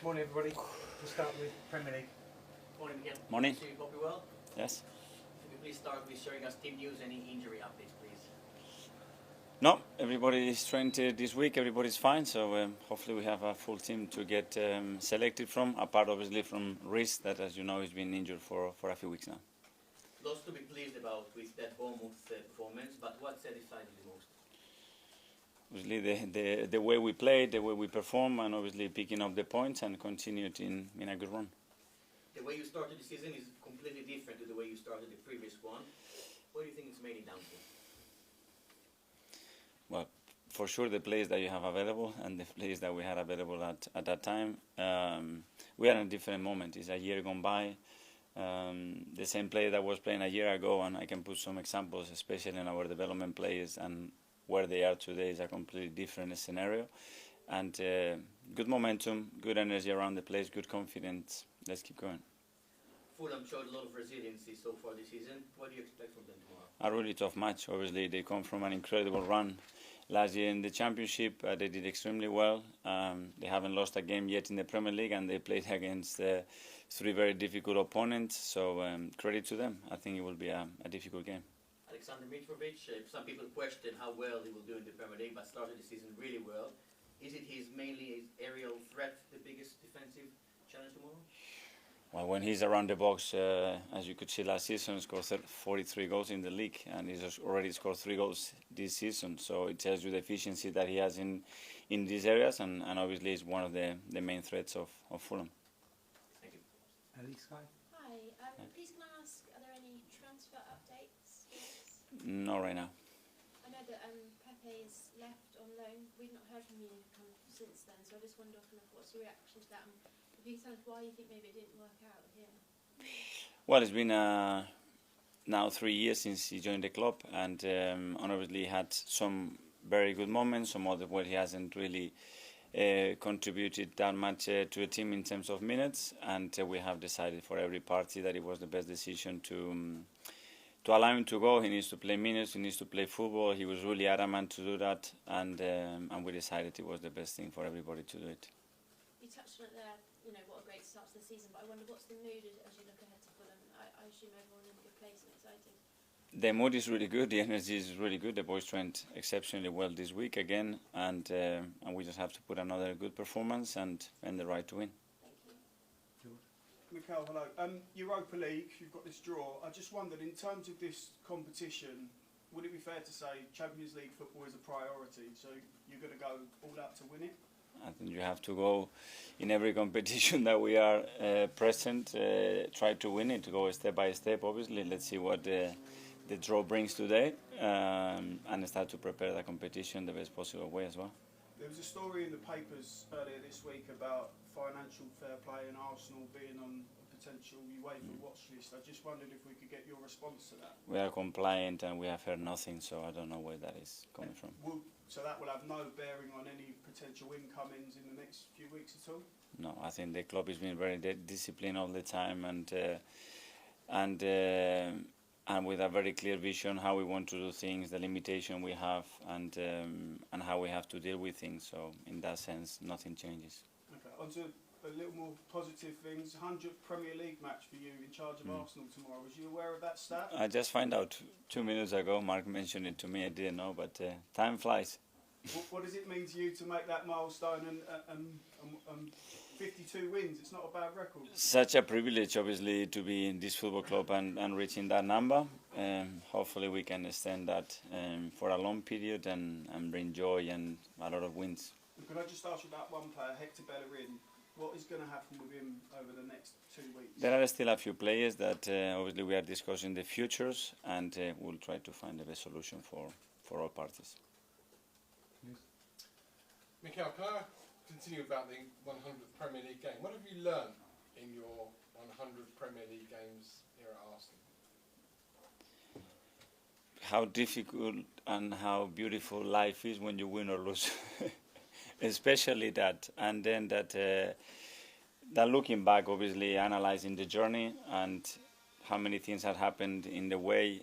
Morning, everybody. We'll start with Premier League. Morning, Miguel. Morning. So you hope you're well. Yes. Could you please start with sharing us team news, any injury updates, please? No, everybody is trained this week. Everybody's fine. So hopefully we have a full team to get selected from. Apart, obviously, from Reece, that, as you know, has been injured for a few weeks now. Lots to be pleased about with that Bournemouth performance, but what satisfied you the most? Obviously, the way we played, the way we perform, and obviously picking up the points and continued in a good run. The way you started the season is completely different to the way you started the previous one. What do you think it's mainly down to? Well, for sure the players that you have available and the players that we had available at that time, we are in a different moment. It's a year gone by. The same player that was playing a year ago, and I can put some examples, especially in our development players, and where they are today is a completely different scenario. And good momentum, good energy around the place, good confidence. Let's keep going. Fulham showed a lot of resiliency so far this season. What do you expect from them tomorrow? A really tough match. Obviously, they come from an incredible run. Last year in the Championship, they did extremely well. They haven't lost a game yet in the Premier League, and they played against three very difficult opponents. So credit to them. I think it will be a difficult game. Alexander Mitrovic, some people question how well he will do in the Premier League, but started the season really well. Is it mainly his aerial threat, the biggest defensive challenge tomorrow? Well, when he's around the box, as you could see last season, scored 43 goals in the league, and he's already scored 3 goals this season. So it tells you the efficiency that he has in these areas, and obviously is one of the main threats of Fulham. Thank you. Elise, hi. Hi, please can I ask, are there any transfer updates? Not right now. I know that Pepe is left on loan. We've not heard from you since then, so I just wonder what's your reaction to that, and if you can tell us why you think maybe it didn't work out here. Well, it's been now 3 years since he joined the club, and obviously had some very good moments, some other where he hasn't really contributed that much to the team in terms of minutes, and we have decided for every party that it was the best decision to allow him to go. He needs to play minutes, he needs to play football. He was really adamant to do that, and we decided it was the best thing for everybody to do it. You touched on it there, what a great start to the season, but I wonder what's the mood as you look ahead to Fulham. I assume everyone in a good place and excited. The mood is really good, the energy is really good. The boys trained exceptionally well this week again, and we just have to put another good performance and earn the right to win. Mikel, hello. Europa League, you've got this draw. I just wondered, in terms of this competition, would it be fair to say Champions League football is a priority? So you're going to go all out to win it? I think you have to go in every competition that we are present, try to win it, to go step by step, obviously. Let's see what the draw brings today, and start to prepare the competition the best possible way as well. There was a story in the papers earlier this week about financial fair play and Arsenal being on a potential UEFA watch list. I just wondered if we could get your response to that. We are compliant and we have heard nothing, so I don't know where that is coming from. So that will have no bearing on any potential incomings in the next few weeks at all? No, I think the club has been very disciplined all the time, and with a very clear vision how we want to do things, the limitation we have, and how we have to deal with things. So in that sense, nothing changes. Okay, on to a little more positive things. 100th Premier League match for you in charge of Arsenal tomorrow. Was you aware of that stat? I just found out 2 minutes ago. Mark mentioned it to me. I didn't know, but time flies. What does it mean to you to make that milestone and 52 wins? It's not a bad record. Such a privilege, obviously, to be in this football club and reaching that number. Hopefully we can extend that for a long period and bring joy and a lot of wins. Could I just ask you about one player, Hector Bellerin? What is going to happen with him over the next 2 weeks? There are still a few players that obviously we are discussing the futures, and we'll try to find the best solution for all parties. Mikel, can I continue about the 100th Premier League game? What have you learned in your 100 Premier League games here at Arsenal? How difficult and how beautiful life is when you win or lose. Especially that, and then that looking back, obviously analyzing the journey and how many things have happened in the way,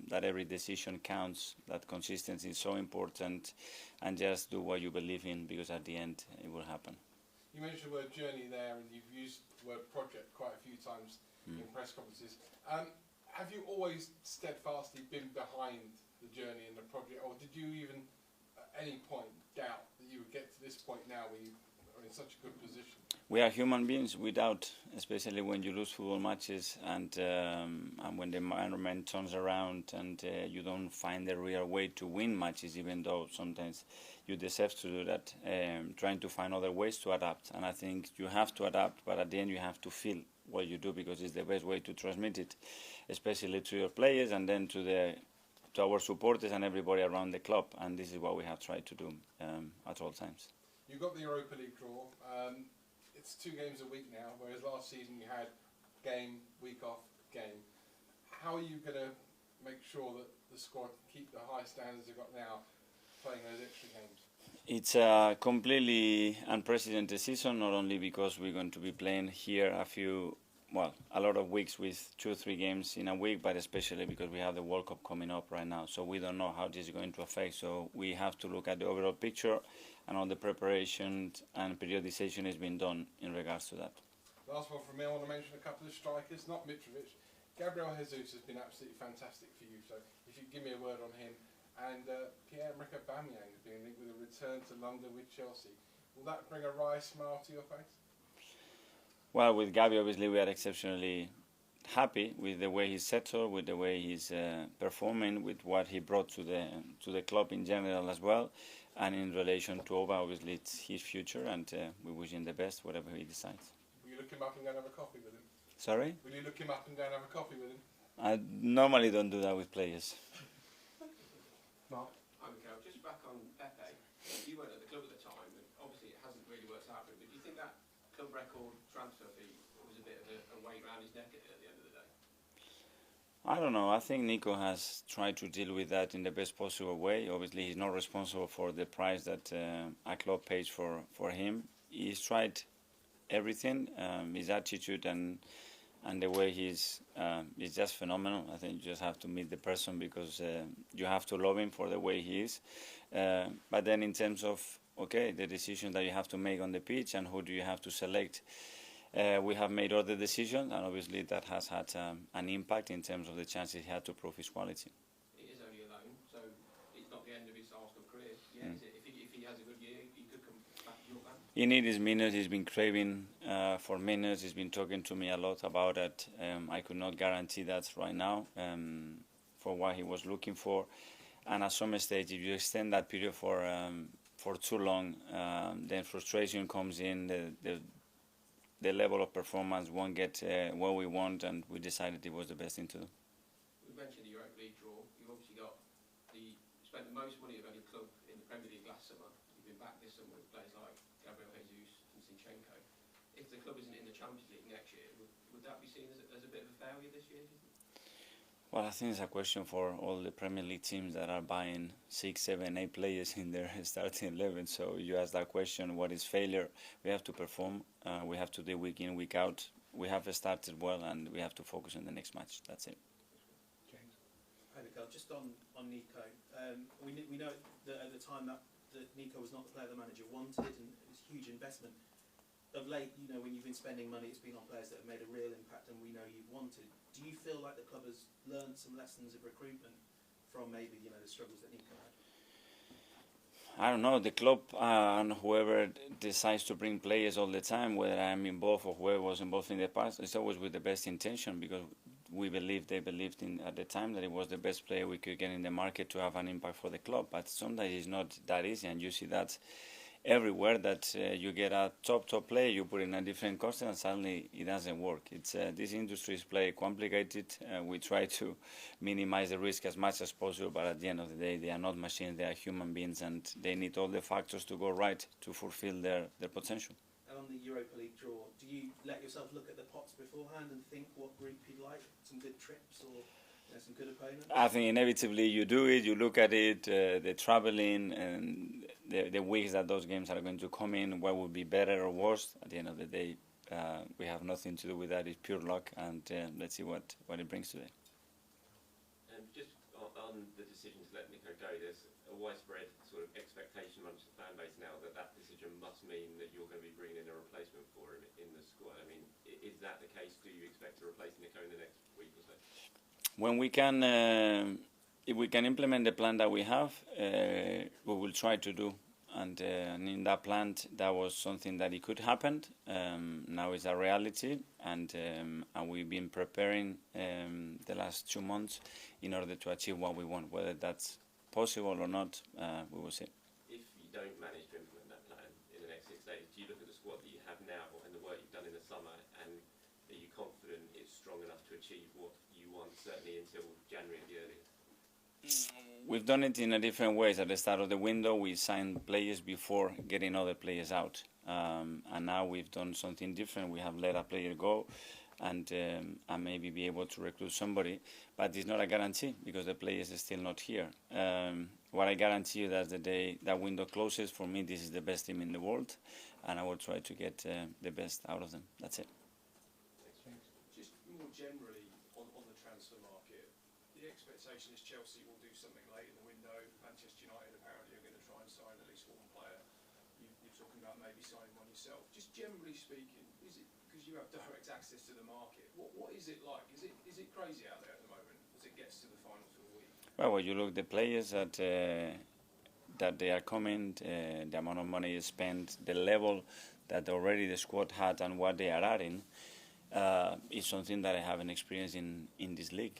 that every decision counts, that consistency is so important, and just do what you believe in, because at the end it will happen. You mentioned the word journey there, and you've used the word project quite a few times in press conferences. Have you always steadfastly been behind the journey and the project, or did you even at any point doubt that you would get to this point now where you are in such a good position? We are human beings, we doubt, especially when you lose football matches and when the environment turns around and you don't find the real way to win matches, even though sometimes you deserve to do that, trying to find other ways to adapt. And I think you have to adapt, but at the end you have to feel what you do, because it's the best way to transmit it, especially to your players and then to our supporters and everybody around the club. And this is what we have tried to do at all times. You got the Europa League draw. It's 2 games a week now, whereas last season you had game, week off, game. How are you going to make sure that the squad keep the high standards they've got now, playing those extra games? It's a completely unprecedented season, not only because we're going to be playing here a lot of weeks with 2 or 3 games in a week, but especially because we have the World Cup coming up right now. So we don't know how this is going to affect. So we have to look at the overall picture, and all the preparation and periodization has been done in regards to that. Last one from me, I want to mention a couple of strikers, not Mitrovic. Gabriel Jesus has been absolutely fantastic for you, so if you give me a word on him. And Pierre-Emerick Aubameyang has been linked with a return to London with Chelsea. Will that bring a wry smile to your face? Well, with Gabi, obviously, we are exceptionally happy with the way he's settled, with the way he's performing, with what he brought to the club in general as well. And in relation to Oba, obviously, it's his future, and we wish him the best, whatever he decides. Will you look him up and go and have a coffee with him? Sorry? Will you look him up and go and have a coffee with him? I normally don't do that with players. Mark? Hi, Mikel. Just back on Pepe. You weren't at the club at the time, and obviously it hasn't really worked out for him. But do you think that club record transfer fee was a bit of a weight around his neck at the end of the day? I don't know. I think Nico has tried to deal with that in the best possible way. Obviously, he's not responsible for the price that a club pays for him. He's tried everything. His attitude and the way he's just phenomenal. I think you just have to meet the person, because you have to love him for the way he is. But then in terms of, the decision that you have to make on the pitch and who do you have to select, we have made other decisions, and obviously that has had an impact in terms of the chances he had to prove his quality. It is only a loan, so it's not the end of his Arsenal career. Yeah, is it? If he has a good year, he could come back to your band. He needs his minutes. He's been craving for minutes. He's been talking to me a lot about it. I could not guarantee that right now for what he was looking for. And at some stage, if you extend that period for too long, then frustration comes in. The level of performance won't get what we want, and we decided it was the best thing to do. We mentioned the Europa League draw. You've obviously spent the most money of any club in the Premier League last summer. You've been back this summer with players like Gabriel Jesus and Zinchenko. If the club isn't in the Champions League next year, would that be seen as a bit of a failure this year, do you think? Well, I think it's a question for all the Premier League teams that are buying 6, 7, 8 players in their starting 11. So you ask that question, what is failure? We have to perform. We have to do week in, week out. We have started well, and we have to focus on the next match. That's it. James. Hi, Mikel. Just on Nico. We know that at the time that Nico was not the player the manager wanted, and it was a huge investment. Of late, when you've been spending money, it's been on players that have made a real impact, and we know you've wanted. Do you feel like the club has learned some lessons of recruitment from maybe the struggles that Nico had? I don't know. The club and whoever decides to bring players all the time, whether I'm involved or whoever was involved in the past, it's always with the best intention, because they believed at the time that it was the best player we could get in the market to have an impact for the club. But sometimes it's not that easy, and you see that everywhere, that you get a top player, you put in a different cost, and suddenly it doesn't work. It's this industry is very complicated. We try to minimize the risk as much as possible, but at the end of the day, they are not machines, they are human beings, and they need all the factors to go right to fulfill their potential. And on the Europa League draw, do you let yourself look at the pots beforehand and think what group you'd like? Some good trips or some good opponents? I think inevitably you do it, you look at it, the traveling and the weeks that those games are going to come in, what would be better or worse. At the end of the day, we have nothing to do with that. It's pure luck, and let's see what it brings today. Just on the decision to let Nico go, there's a widespread sort of expectation amongst the fan base now that decision must mean that you're going to be bringing in a replacement. When we can, if we can implement the plan that we have, we will try to do. And in that plan, that was something that it could happen. Now it's a reality, and we've been preparing the last 2 months in order to achieve what we want. Whether that's possible or not, we will see. If you don't manage to implement that plan in the next 6 days, do you look at the squad that you have now and the work you've done in the summer, and are you confident it's strong enough to achieve what you want, certainly until January at the earliest? We've done it in a different ways. At the start of the window, we signed players before getting other players out, and now we've done something different. We have let a player go, and maybe be able to recruit somebody, but it's not a guarantee because the players are still not here. What I guarantee you that the day that window closes, for me, this is the best team in the world, and I will try to get the best out of them. That's it. Just more generally on the transfer market, the expectation is Chelsea will do something late in the window. Manchester United apparently are going to try and sign at least one player. You're talking about maybe signing one yourself. Just generally speaking, is it because you have direct access to the market? What is it like? Is it crazy out there at the moment as it gets to the final of the week? Well, when you look at the players that they are coming, the amount of money is spent, the level that already the squad had, and what they are adding, is something that I haven't experienced in this league.